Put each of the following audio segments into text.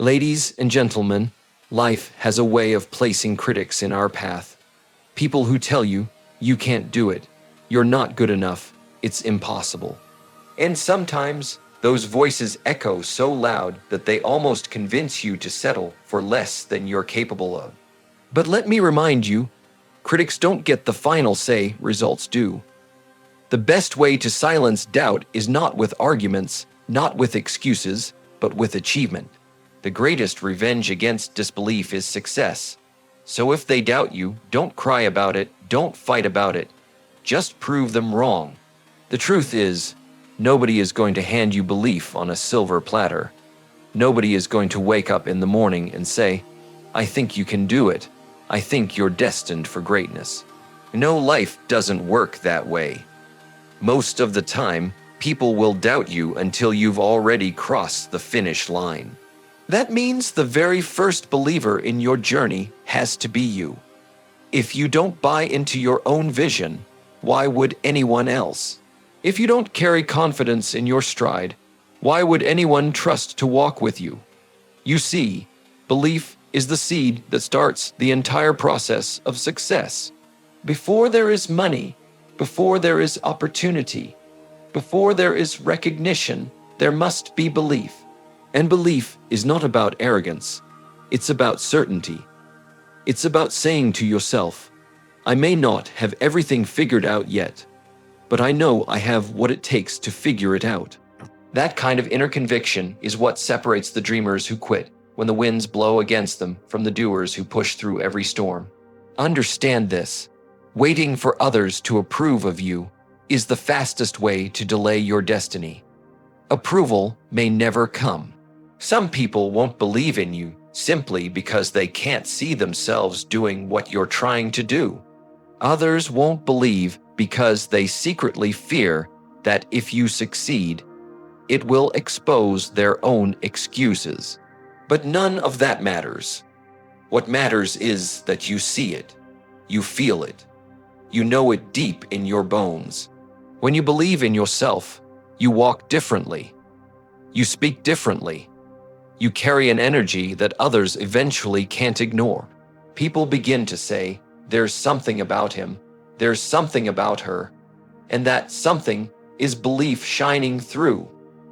Ladies and gentlemen, life has a way of placing critics in our path. People who tell you, you can't do it, you're not good enough, it's impossible. And sometimes, those voices echo so loud that they almost convince you to settle for less than you're capable of. But let me remind you, critics don't get the final say, results do. The best way to silence doubt is not with arguments, not with excuses, but with achievement. The greatest revenge against disbelief is success. So if they doubt you, don't cry about it, don't fight about it. Just prove them wrong. The truth is, nobody is going to hand you belief on a silver platter. Nobody is going to wake up in the morning and say, I think you can do it. I think you're destined for greatness. No, life doesn't work that way. Most of the time, people will doubt you until you've already crossed the finish line. That means the very first believer in your journey has to be you. If you don't buy into your own vision, why would anyone else? If you don't carry confidence in your stride, why would anyone trust to walk with you? You see, belief is the seed that starts the entire process of success. Before there is money, before there is opportunity, before there is recognition, there must be belief. And belief is not about arrogance. It's about certainty. It's about saying to yourself, I may not have everything figured out yet, but I know I have what it takes to figure it out. That kind of inner conviction is what separates the dreamers who quit when the winds blow against them from the doers who push through every storm. Understand this. Waiting for others to approve of you is the fastest way to delay your destiny. Approval may never come. Some people won't believe in you simply because they can't see themselves doing what you're trying to do. Others won't believe because they secretly fear that if you succeed, it will expose their own excuses. But none of that matters. What matters is that you see it, you feel it, you know it deep in your bones. When you believe in yourself, you walk differently, you speak differently, you carry an energy that others eventually can't ignore. People begin to say, there's something about him, there's something about her, and that something is belief shining through.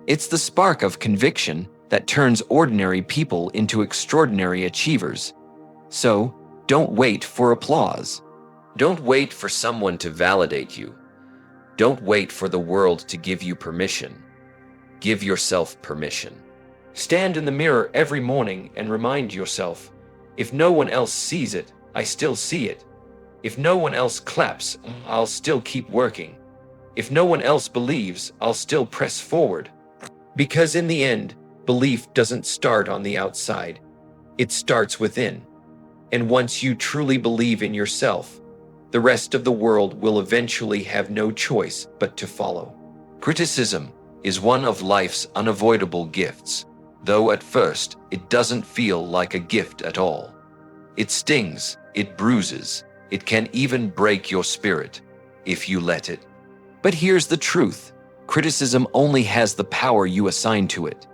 It's the spark of conviction that turns ordinary people into extraordinary achievers. So, don't wait for applause. Don't wait for someone to validate you. Don't wait for the world to give you permission. Give yourself permission. Stand in the mirror every morning and remind yourself, if no one else sees it, I still see it. If no one else claps, I'll still keep working. If no one else believes, I'll still press forward. Because in the end, belief doesn't start on the outside. It starts within. And once you truly believe in yourself, the rest of the world will eventually have no choice but to follow. Criticism is one of life's unavoidable gifts, though at first it doesn't feel like a gift at all. It stings, it bruises, it can even break your spirit if you let it. But here's the truth. Criticism only has the power you assign to it.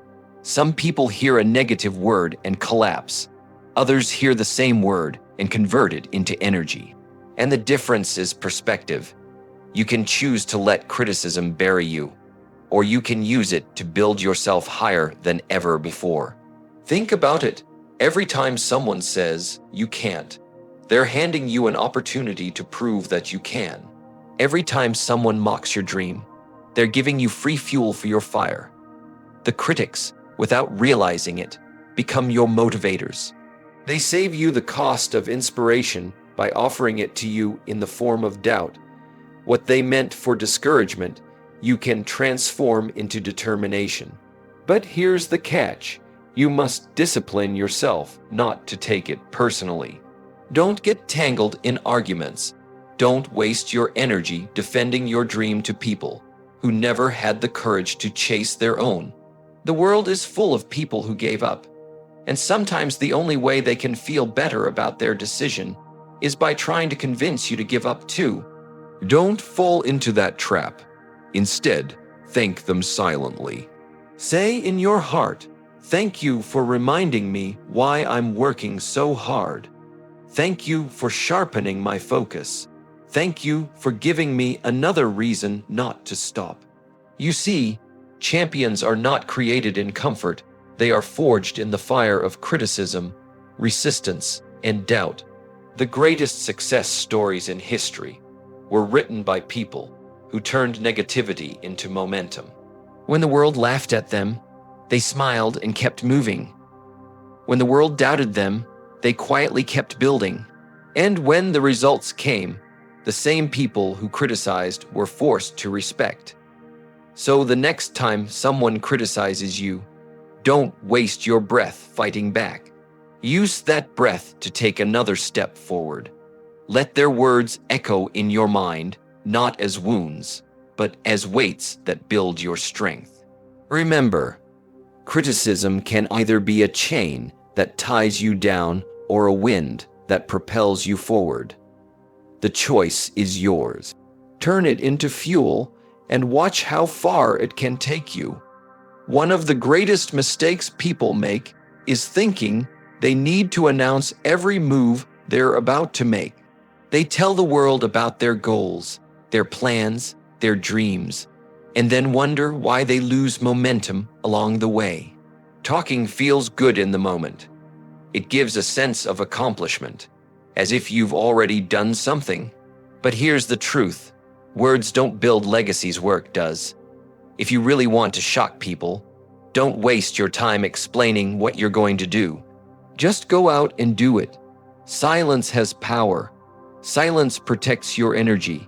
Some people hear a negative word and collapse. Others hear the same word and convert it into energy. And the difference is perspective. You can choose to let criticism bury you, or you can use it to build yourself higher than ever before. Think about it. Every time someone says, you can't, they're handing you an opportunity to prove that you can. Every time someone mocks your dream, they're giving you free fuel for your fire. The critics, without realizing it, become your motivators. They save you the cost of inspiration by offering it to you in the form of doubt. What they meant for discouragement, you can transform into determination. But here's the catch. You must discipline yourself not to take it personally. Don't get tangled in arguments. Don't waste your energy defending your dream to people who never had the courage to chase their own. The world is full of people who gave up, and sometimes the only way they can feel better about their decision is by trying to convince you to give up too. Don't fall into that trap. Instead, thank them silently. Say in your heart, Thank you for reminding me why I'm working so hard. Thank you for sharpening my focus. Thank you for giving me another reason not to stop. You see, champions are not created in comfort. They are forged in the fire of criticism, resistance, and doubt. The greatest success stories in history were written by people who turned negativity into momentum. When the world laughed at them, they smiled and kept moving. When the world doubted them, they quietly kept building. And when the results came, the same people who criticized were forced to respect. So the next time someone criticizes you, don't waste your breath fighting back. Use that breath to take another step forward. Let their words echo in your mind, not as wounds, but as weights that build your strength. Remember, criticism can either be a chain that ties you down or a wind that propels you forward. The choice is yours. Turn it into fuel and watch how far it can take you. One of the greatest mistakes people make is thinking they need to announce every move they're about to make. They tell the world about their goals, their plans, their dreams, and then wonder why they lose momentum along the way. Talking feels good in the moment. It gives a sense of accomplishment, as if you've already done something. But here's the truth. Words don't build legacies, work does. If you really want to shock people, don't waste your time explaining what you're going to do. Just go out and do it. Silence has power. Silence protects your energy.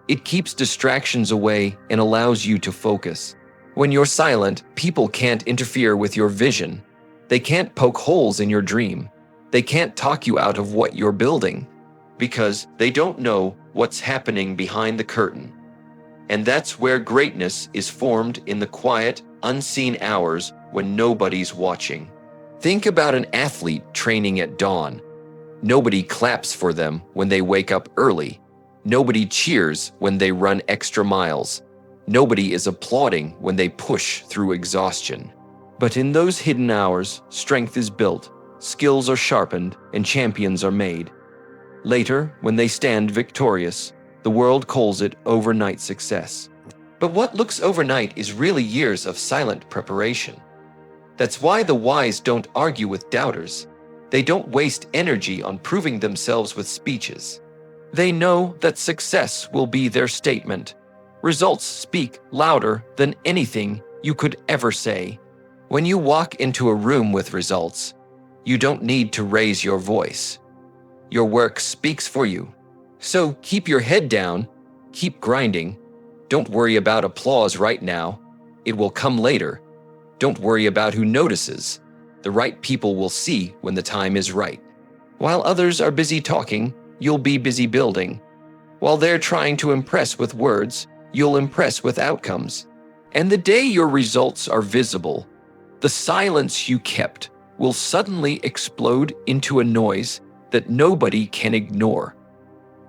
It keeps distractions away and allows you to focus. When you're silent, people can't interfere with your vision. They can't poke holes in your dream. They can't talk you out of what you're building, because they don't know what's happening behind the curtain. And that's where greatness is formed, in the quiet, unseen hours when nobody's watching. Think about an athlete training at dawn. Nobody claps for them when they wake up early. Nobody cheers when they run extra miles. Nobody is applauding when they push through exhaustion. But in those hidden hours, strength is built, skills are sharpened, and champions are made. Later, when they stand victorious, the world calls it overnight success. But what looks overnight is really years of silent preparation. That's why the wise don't argue with doubters. They don't waste energy on proving themselves with speeches. They know that success will be their statement. Results speak louder than anything you could ever say. When you walk into a room with results, you don't need to raise your voice. Your work speaks for you. So keep your head down, keep grinding. Don't worry about applause right now. It will come later. Don't worry about who notices. The right people will see when the time is right. While others are busy talking, you'll be busy building. While they're trying to impress with words, you'll impress with outcomes. And the day your results are visible, the silence you kept will suddenly explode into a noise that nobody can ignore.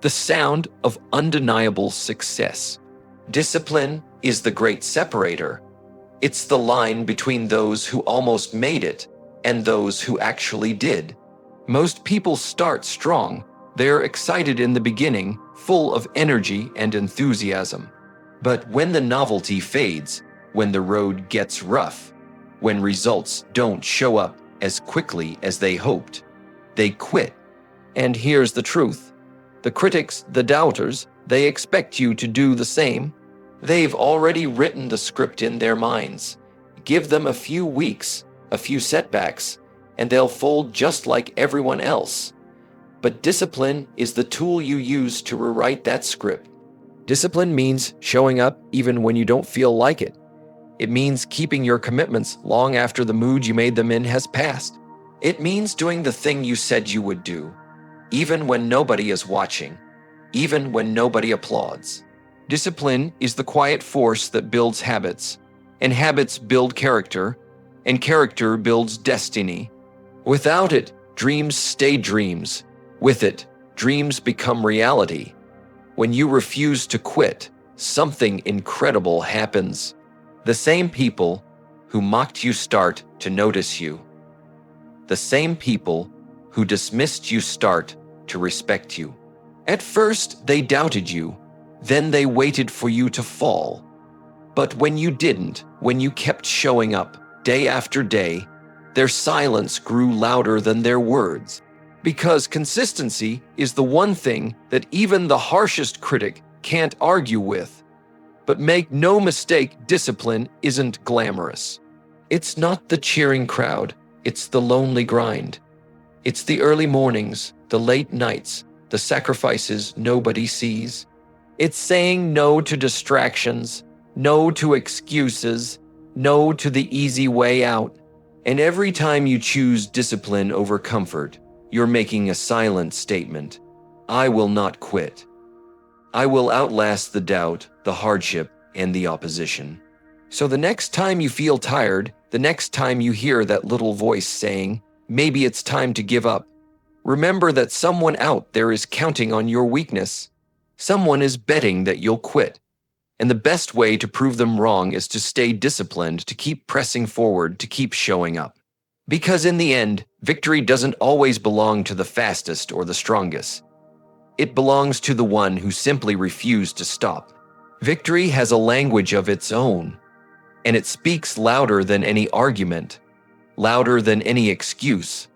The sound of undeniable success. Discipline is the great separator. It's the line between those who almost made it and those who actually did. Most people start strong. They're excited in the beginning, full of energy and enthusiasm. But when the novelty fades, when the road gets rough, when results don't show up as quickly as they hoped, they quit. And here's the truth. The critics, the doubters, they expect you to do the same. They've already written the script in their minds. Give them a few weeks, a few setbacks, and they'll fold just like everyone else. But discipline is the tool you use to rewrite that script. Discipline means showing up even when you don't feel like it. It means keeping your commitments long after the mood you made them in has passed. It means doing the thing you said you would do, even when nobody is watching, even when nobody applauds. Discipline is the quiet force that builds habits, and habits build character, and character builds destiny. Without it, dreams stay dreams. With it, dreams become reality. When you refuse to quit, something incredible happens. The same people who mocked you start to notice you. The same people who dismissed you start to respect you. At first, they doubted you. Then they waited for you to fall. But when you didn't, when you kept showing up day after day, their silence grew louder than their words. Because consistency is the one thing that even the harshest critic can't argue with. But make no mistake, discipline isn't glamorous. It's not the cheering crowd, it's the lonely grind. It's the early mornings, the late nights, the sacrifices nobody sees. It's saying no to distractions, no to excuses, no to the easy way out. And every time you choose discipline over comfort, you're making a silent statement. I will not quit. I will outlast the doubt, the hardship, and the opposition. So the next time you feel tired, the next time you hear that little voice saying, maybe it's time to give up, remember that someone out there is counting on your weakness. Someone is betting that you'll quit. And the best way to prove them wrong is to stay disciplined, to keep pressing forward, to keep showing up. Because in the end, victory doesn't always belong to the fastest or the strongest. It belongs to the one who simply refused to stop. Victory has a language of its own, and it speaks louder than any argument, louder than any excuse,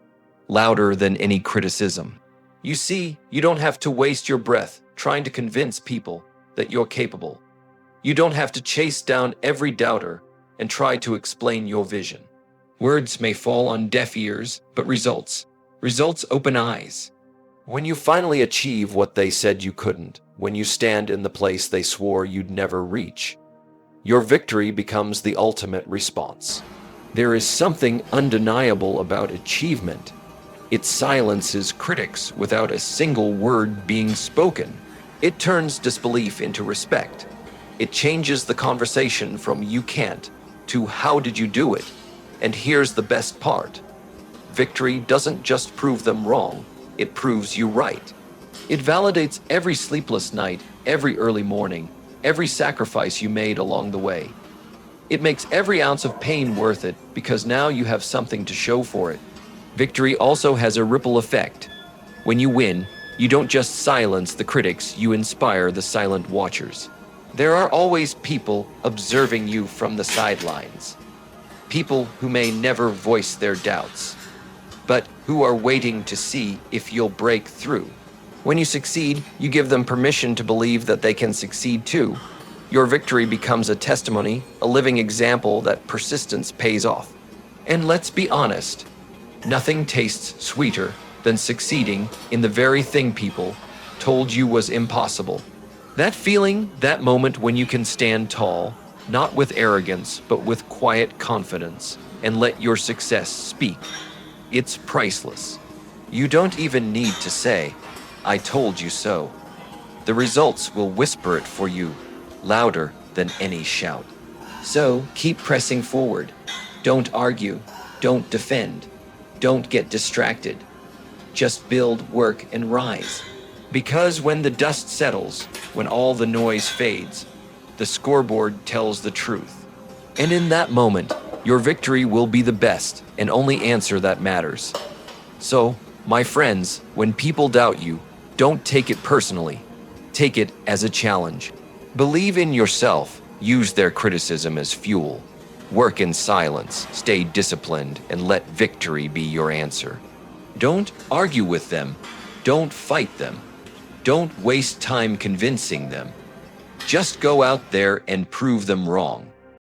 louder than any criticism. You see, you don't have to waste your breath trying to convince people that you're capable. You don't have to chase down every doubter and try to explain your vision. Words may fall on deaf ears, but results open eyes. When you finally achieve what they said you couldn't, when you stand in the place they swore you'd never reach, your victory becomes the ultimate response. There is something undeniable about achievement. It silences critics without a single word being spoken. It turns disbelief into respect. It changes the conversation from "you can't" to "how did you do it?" And here's the best part. Victory doesn't just prove them wrong, it proves you right. It validates every sleepless night, every early morning, every sacrifice you made along the way. It makes every ounce of pain worth it because now you have something to show for it. Victory also has a ripple effect. When you win, you don't just silence the critics, you inspire the silent watchers. There are always people observing you from the sidelines. People who may never voice their doubts, but who are waiting to see if you'll break through. When you succeed, you give them permission to believe that they can succeed too. Your victory becomes a testimony, a living example that persistence pays off. And let's be honest, nothing tastes sweeter than succeeding in the very thing people told you was impossible. That feeling, that moment when you can stand tall, not with arrogance, but with quiet confidence, and let your success speak. It's priceless. You don't even need to say, "I told you so." The results will whisper it for you, louder than any shout. So keep pressing forward. Don't argue. Don't defend. Don't get distracted. Just build, work, and rise. Because when the dust settles, when all the noise fades, the scoreboard tells the truth. And in that moment, your victory will be the best and only answer that matters. So, my friends, when people doubt you, don't take it personally. Take it as a challenge. Believe in yourself. Use their criticism as fuel. Work in silence, stay disciplined, and let victory be your answer. Don't argue with them. Don't fight them. Don't waste time convincing them. Just go out there and prove them wrong.